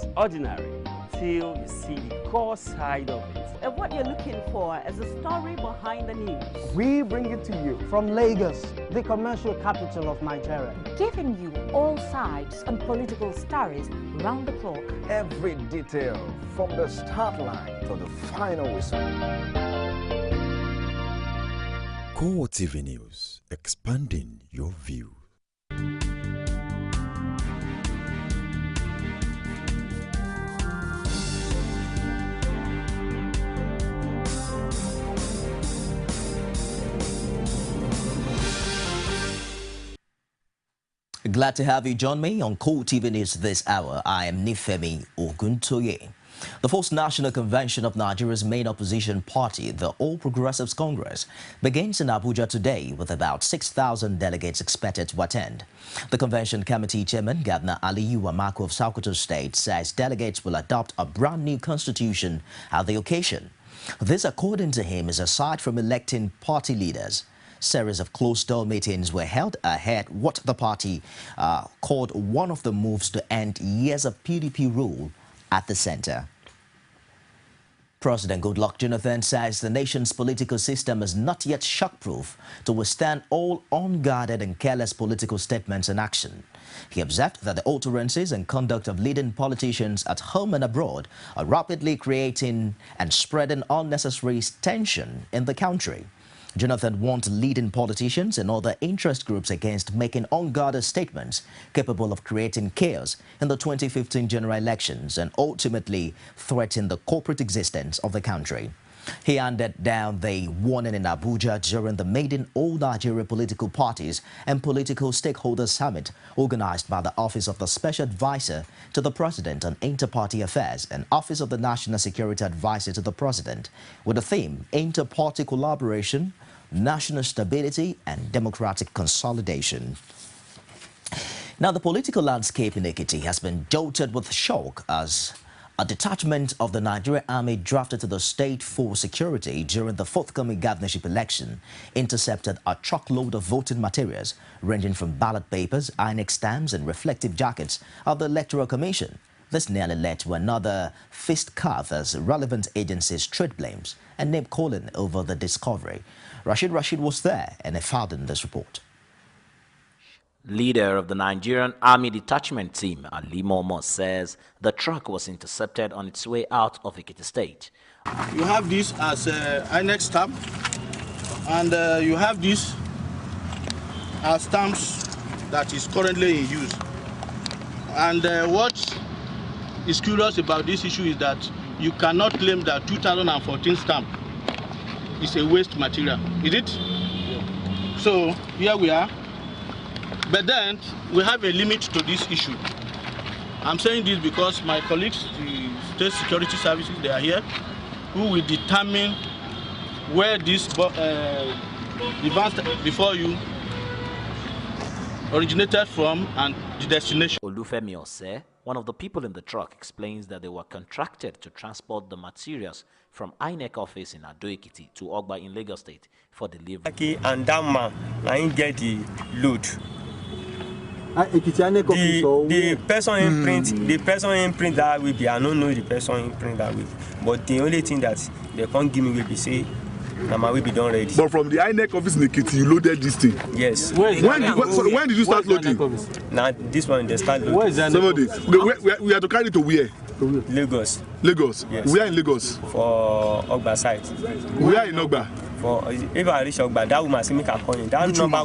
is ordinary till you see the core side of it. And what you're looking for is the story behind the news. We bring it to you from Lagos, the commercial capital of Nigeria. Giving you all sides and political stories round the clock. Every detail from the start line to the final whistle. CoreTV News, expanding your view. Glad to have you join me on CoreTV News this hour. I am Nifemi Oguntoye. The Fourth National Convention of Nigeria's main opposition party, the All Progressives Congress, begins in Abuja today with about 6,000 delegates expected to attend. The convention committee chairman, Governor Aliyu Wamako of Sokoto State, says delegates will adopt a brand new constitution at the occasion. This, according to him, is aside from electing party leaders. Series of closed-door meetings were held ahead what the party called one of the moves to end years of PDP rule at the center. President Goodluck Jonathan says the nation's political system is not yet shock-proof to withstand all unguarded and careless political statements and action. He observed that the utterances and conduct of leading politicians at home and abroad are rapidly creating and spreading unnecessary tension in the country. Jonathan warned leading politicians and other interest groups against making unguarded statements capable of creating chaos in the 2015 general elections and ultimately threaten the corporate existence of the country. He handed down the warning in Abuja during the maiden All Nigeria Political Parties and Political Stakeholders Summit organized by the Office of the Special Advisor to the President on Inter-Party Affairs and Office of the National Security Advisor to the President, with the theme Inter-Party Collaboration, National Stability and Democratic Consolidation. Now, the political landscape in Ekiti has been jolted with shock as a detachment of the Nigerian Army drafted to the state for security during the forthcoming governorship election intercepted a truckload of voting materials ranging from ballot papers, INEC stamps and reflective jackets of the Electoral Commission. This nearly led to another fistcuff as relevant agencies trade blames and name-calling over the discovery. Rashid was there and he filed in this report. Leader of the Nigerian Army Detachment Team, Ali Momo, says the truck was intercepted on its way out of Ekiti State. You have this as INEC stamp, and you have this as stamps that is currently in use. And what is curious about this issue is that you cannot claim that 2014 stamp is a waste material, is it? Yeah. So here we are. But then we have a limit to this issue. I'm saying this because my colleagues, the state security services, they are here, who will determine where this device before you originated from and the destination. Olufemi Ose, one of the people in the truck, explains that they were contracted to transport the materials from INEC office in Ado-Ekiti to Ogba in Lagos State for delivery. And that man, I get the load. The person in print that will be, I don't know the person in print that will be. But the only thing that they can't give me will be say, Nama will be done ready. But from the INEC office in Ekiti, you loaded this thing? Yes. When did you start loading? Now, this one, they start loading. Where is that? We have to carry it to where? Lagos. Lagos? Yes. Where in Lagos? For Ogba site. Where in Ogba? For if I reach Ogba, that woman see me can call you. That number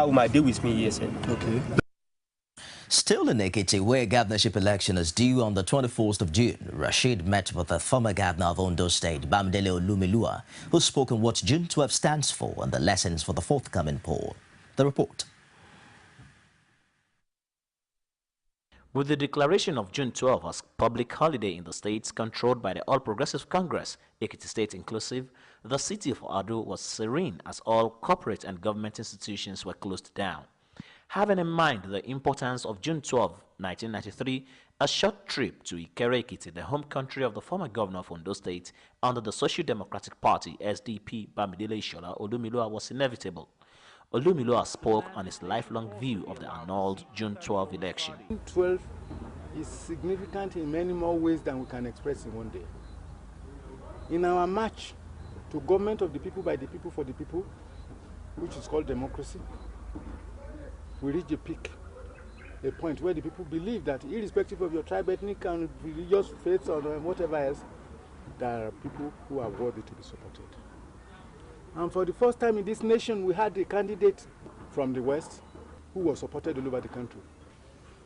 woman deal with me, yes. Okay. Still in Ekiti, where governorship election is due on the 24th of June, Rashid met with the former governor of Ondo State, Bamidele Olumilua, who spoke on what June 12 stands for and the lessons for the forthcoming poll. The report. With the declaration of June 12 as public holiday in the states controlled by the All Progressives Congress, Ekiti State inclusive, the city of Ado was serene as all corporate and government institutions were closed down. Having in mind the importance of June 12, 1993, a short trip to Ikere Ekiti, the home country of the former governor of Ondo State under the Social Democratic Party, SDP, Bamidele Ishola Olumilua, was inevitable. Olumilua spoke on his lifelong view of the annulled June 12 election. June 12 is significant in many more ways than we can express in one day. In our march to government of the people, by the people, for the people, which is called democracy, we reach a peak, a point where the people believe that irrespective of your tribe, ethnic and religious faith or whatever else, there are people who are worthy to be supported. And for the first time in this nation, we had a candidate from the West who was supported all over the country.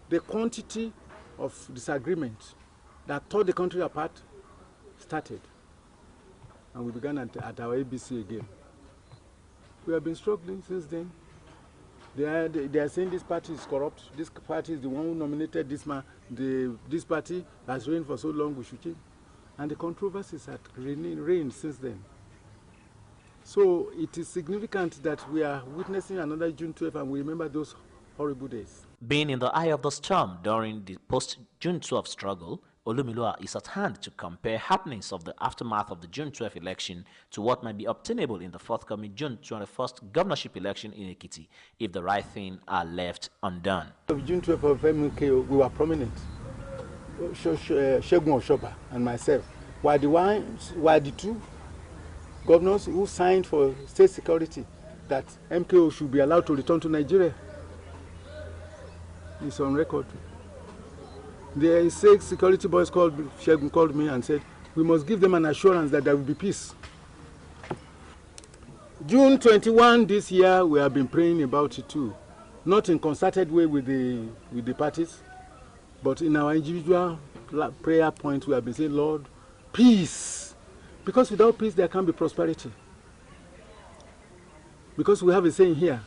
The quantity of disagreement that tore the country apart started. And we began at our ABC again. We have been struggling since then. They are saying this party is corrupt. This party is the one who nominated this man. This party has reigned for so long, we should change. And the controversies have reigned since then. So it is significant that we are witnessing another June 12th, and we remember those horrible days. Being in the eye of the storm during the post-June 12 struggle, Olumilua is at hand to compare happenings of the aftermath of the June 12 election to what might be obtainable in the forthcoming June 21st governorship election in Ekiti if the right thing are left undone. June 12 of MK, we were prominent. Shegun Oshoba and myself were the two governors who signed for state security that MKO should be allowed to return to Nigeria. It's on record. The six security boys Shegun called me and said, we must give them an assurance that there will be peace. June 21 this year, we have been praying about it too. Not in concerted way with the parties, but in our individual prayer point, we have been saying, Lord, peace. Because without peace, there can't be prosperity. Because we have a saying here,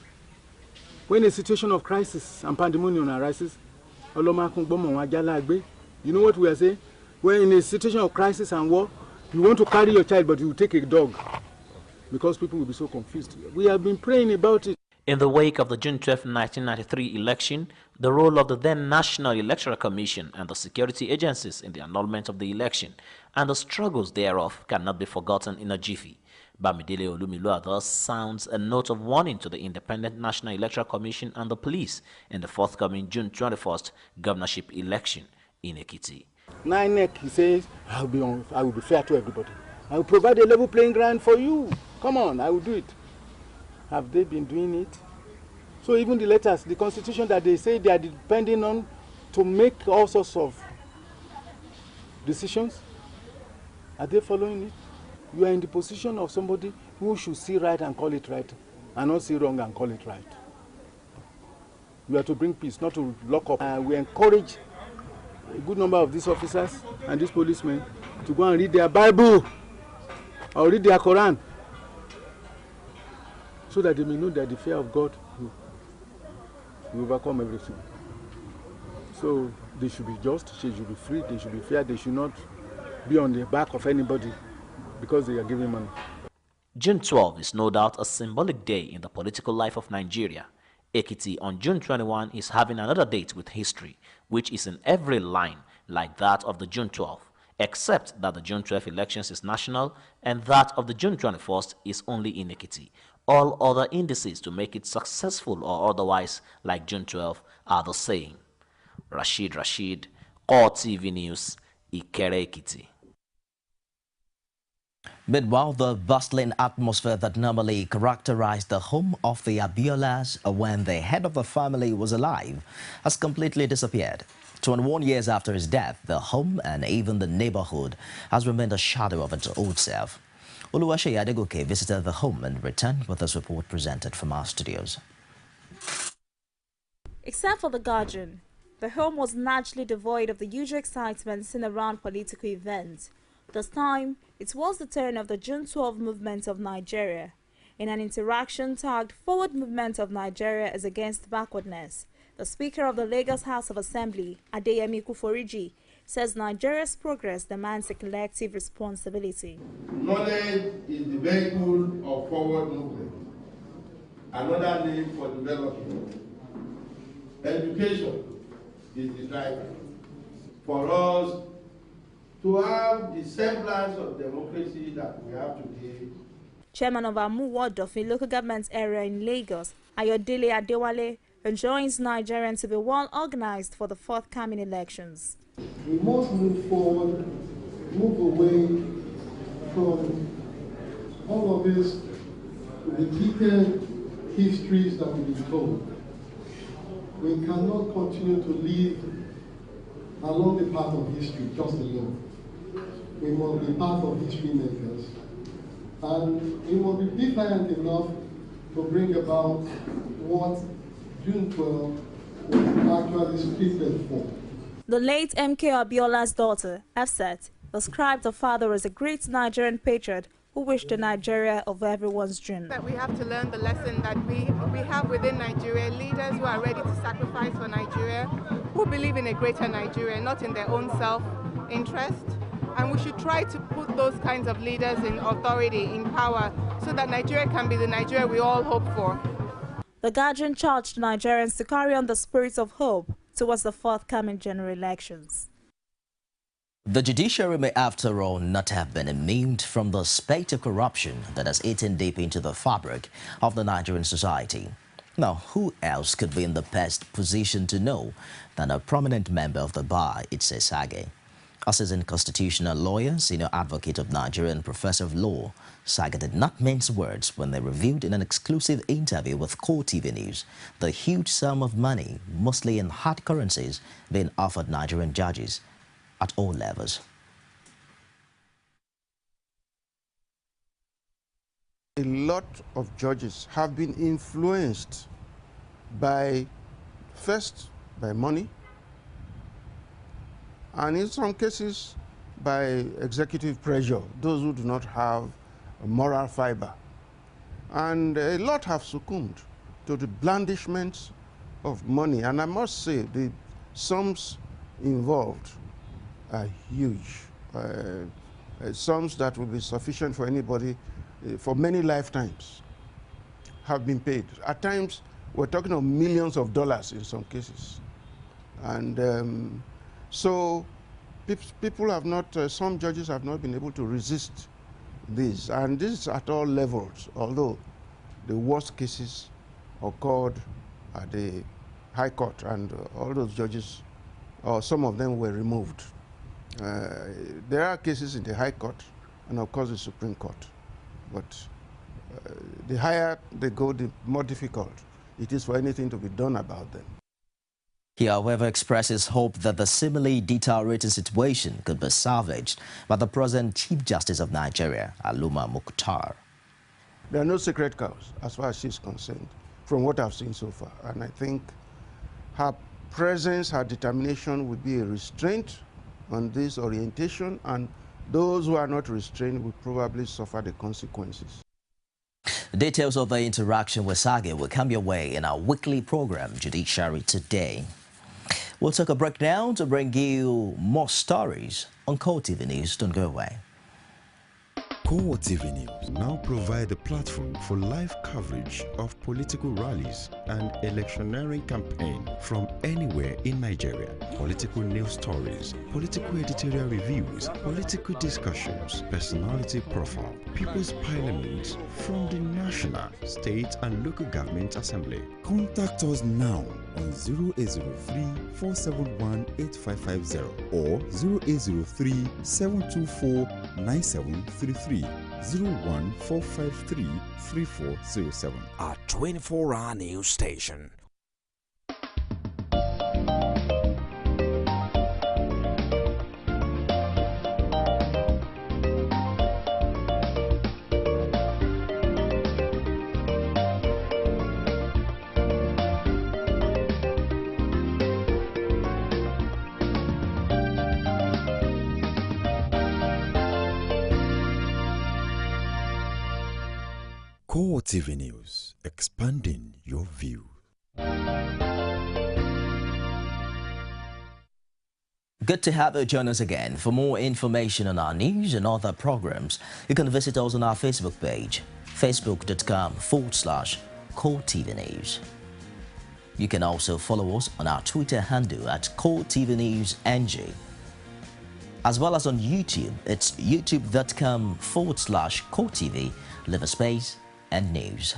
when a situation of crisis and pandemonium arises, you know what we are saying? When in a situation of crisis and war, you want to carry your child, but you take a dog. Because people will be so confused. We have been praying about it. In the wake of the June 12, 1993 election, the role of the then National Electoral Commission and the security agencies in the annulment of the election and the struggles thereof cannot be forgotten in a jiffy. Bamidele Olumilua thus sounds a note of warning to the Independent National Electoral Commission and the police in the forthcoming June 21st governorship election in Ekiti. NINEC, he says, I will be fair to everybody. I will provide a level playing ground for you. Come on, I will do it. Have they been doing it? So even the letters, the constitution that they say they are depending on to make all sorts of decisions, are they following it? You are in the position of somebody who should see right and call it right, and not see wrong and call it right. You are to bring peace, not to lock up. We encourage a good number of these officers and these policemen to go and read their Bible or read their Quran, so that they may know that the fear of God will overcome everything. So they should be just, they should be free, they should be fair, they should not be on the back of anybody because they are giving money. June 12 is no doubt a symbolic day in the political life of Nigeria. Ekiti on June 21 is having another date with history, which is in every line like that of the June 12, except that the June 12 elections is national and that of the June 21st is only in Ekiti. All other indices to make it successful or otherwise like June 12 are the same. Rashid, CoreTV News, Ikere Ekiti. Meanwhile, the bustling atmosphere that normally characterized the home of the Abiolas when the head of the family was alive has completely disappeared. 21 years after his death, the home and even the neighborhood has remained a shadow of its old self. Oluwaseyi Adegoke visited the home and returned with this report presented from our studios. Except for the guardian, the home was largely devoid of the usual excitement seen around political events. This time, it was the turn of the June 12 movement of Nigeria. In an interaction tagged Forward Movement of Nigeria is Against Backwardness, the Speaker of the Lagos House of Assembly, Adeyemi Kuforiji, says Nigeria's progress demands a collective responsibility. Knowledge is the vehicle of forward movement, another name for development. Education is the driver. For us to have the semblance of democracy that we have today. Chairman of Amu Ward of a local government area in Lagos, Ayodele Adewale, enjoins Nigerians to be well organized for the forthcoming elections. We must move forward, move away from all of this repeated histories that we've been told. We cannot continue to live along the path of history just alone. We must be part of history makers. And we must be defiant enough to bring about what June 12 was actually scripted for. The late M.K. Abiola's daughter, Efset, described her father as a great Nigerian patriot who wished a Nigeria of everyone's dream. That we have to learn the lesson that we have within Nigeria, leaders who are ready to sacrifice for Nigeria, who believe in a greater Nigeria, not in their own self-interest. And we should try to put those kinds of leaders in authority, in power, so that Nigeria can be the Nigeria we all hope for. The Guardian charged Nigerians to carry on the spirit of hope towards the forthcoming general elections. The judiciary may, after all, not have been immune from the spate of corruption that has eaten deep into the fabric of the Nigerian society. Now, who else could be in the best position to know than a prominent member of the bar, Itse Sage? A seasoned constitutional lawyer, senior advocate of Nigeria and professor of law, Sage did not mince words when they reviewed in an exclusive interview with CoreTV News the huge sum of money, mostly in hard currencies, being offered Nigerian judges at all levels. A lot of judges have been influenced by, first, by money, and in some cases by executive pressure, those who do not have a moral fiber. And a lot have succumbed to the blandishments of money. And I must say, the sums involved are huge. Sums that will be sufficient for anybody for many lifetimes have been paid. At times, we're talking of millions of dollars in some cases. And so people have not, some judges have not been able to resist this. And this is at all levels, although the worst cases occurred at the High Court, and all those judges, or some of them, were removed. There are cases in the High Court and, of course, the Supreme Court. But the higher they go, the more difficult it is for anything to be done about them. He, however, expresses hope that the seemingly deteriorating situation could be salvaged by the present Chief Justice of Nigeria, Aluma Mukhtar. There are no sacred cows, as far as she's concerned, from what I've seen so far. And I think her presence, her determination will be a restraint on this orientation, and those who are not restrained will probably suffer the consequences. Details of the interaction with Sage will come your way in our weekly program, Judiciary Today. We'll take a break now to bring you more stories on CoreTV News. Don't go away. CoreTV News now provide a platform for live coverage of political rallies and electioneering campaign from anywhere in Nigeria. Political news stories, political editorial reviews, political discussions, personality profile, People's Parliament from the National, State and Local Government Assembly. Contact us now on 0803-471-8550 or 0803-724-9733. 01453-3407. Our 24-hour news station. CoreTV News, expanding your view. Good to have you join us again. For more information on our news and other programs, you can visit us on our Facebook page, facebook.com/CoreTV News. You can also follow us on our Twitter handle at CoreTV News NG. As well as on YouTube, it's youtube.com/CoreTV, leave a space, and news.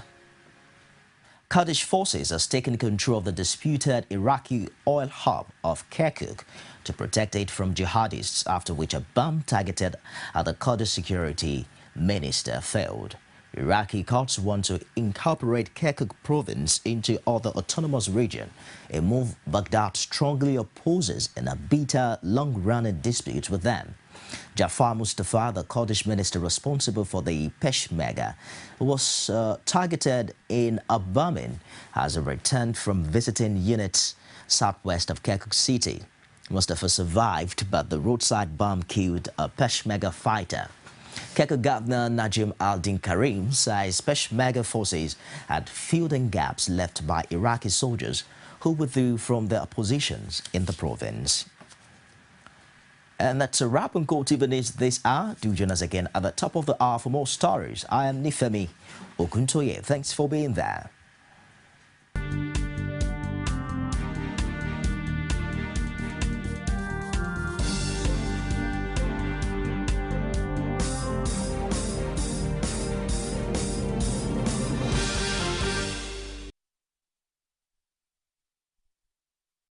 Kurdish forces has taken control of the disputed Iraqi oil hub of Kirkuk to protect it from jihadists, after which a bomb targeted at the Kurdish security minister failed. Iraqi courts want to incorporate Kirkuk province into other autonomous region, a move Baghdad strongly opposes in a bitter, long-running dispute with them. Jafar Mustafa, the Kurdish minister responsible for the Peshmerga, was targeted in a bombing as he returned from visiting units southwest of Kirkuk city. Mustafa survived, but the roadside bomb killed a Peshmerga fighter. Kirkuk Governor Najim al-Din Karim says Peshmerga forces had filled in gaps left by Iraqi soldiers who withdrew from their positions in the province. And that's a wrap on CoreTV News this hour. Do join us again at the top of the hour for more stories. I am Nifemi Okuntoye. Thanks for being there.